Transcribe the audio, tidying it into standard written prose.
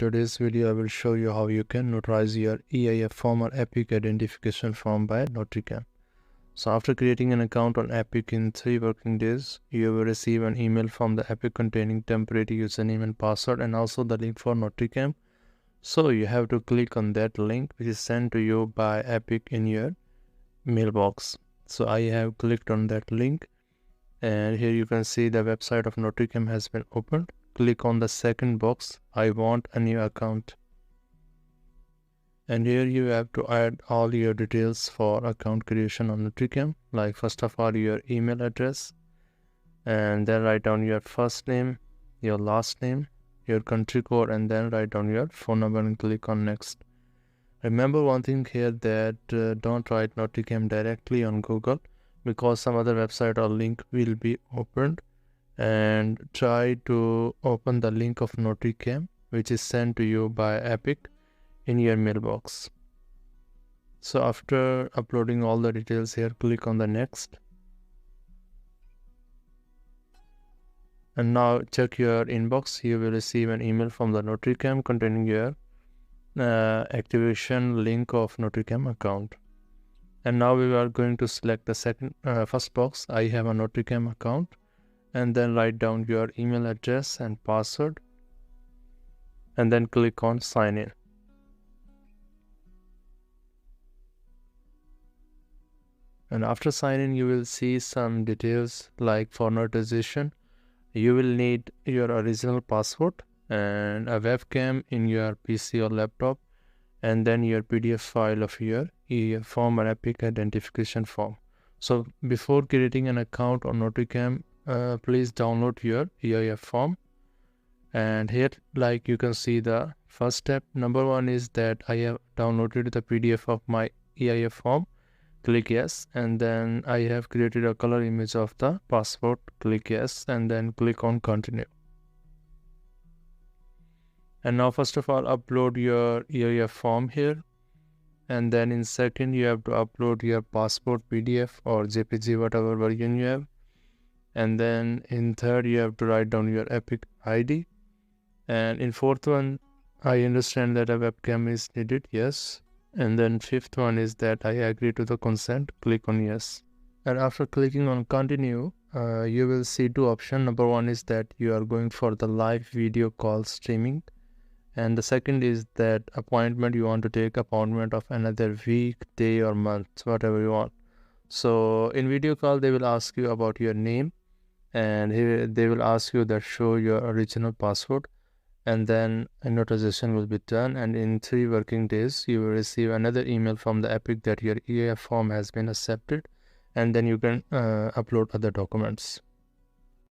today's video, I will show you how you can notarize your EIF form or Epic identification form by Notarycam. So after creating an account on Epic in 3 working days, you will receive an email from the Epic containing temporary username and password and also the link for Notarycam. So you have to click on that link which is sent to you by Epic in your mailbox. So I have clicked on that link and here you can see the website of Notarycam has been opened. Click on the second box, I want a new account. And here you have to add all your details for account creation on Notarycam, like first of all your email address, and then write down your first name, your last name, your country code, and then write down your phone number and click on next. Remember one thing here that don't write Notarycam directly on Google because some other website or link will be opened, and try to open the link of Notarycam which is sent to you by Epic in your mailbox. So after uploading all the details here, click on the next. And now check your inbox. You will receive an email from the Notarycam containing your activation link of Notarycam account. And now we are going to select the first box, I have a Notarycam account, and then write down your email address and password and then click on sign in. And after sign in, you will see some details like for notarization, you will need your original password and a webcam in your PC or laptop, and then your PDF file of your EIF form or Epic identification form. So before creating an account on Notarycam, please download your EIF form. And here, like you can see, the first step, number 1 is that I have downloaded the PDF of my EIF form. Click yes, and then I have created a color image of the passport. Click yes, and then click on continue. And now first of all, upload your EIF form here, and then in second you have to upload your passport PDF or JPG, whatever version you have. And then in third you have to write down your Epic ID, and in fourth one, I understand that a webcam is needed, yes. And then fifth one is that I agree to the consent, click on yes. And after clicking on continue, you will see 2 options. Number 1 is that you are going for the live video call streaming, and the second is that appointment, you want to take appointment of another week, day or month, whatever you want. So in video call they will ask you about your name, and here they will ask you that show your original password, and then a notarization will be done, and in 3 working days you will receive another email from the Epic that your EIF form has been accepted, and then you can upload other documents.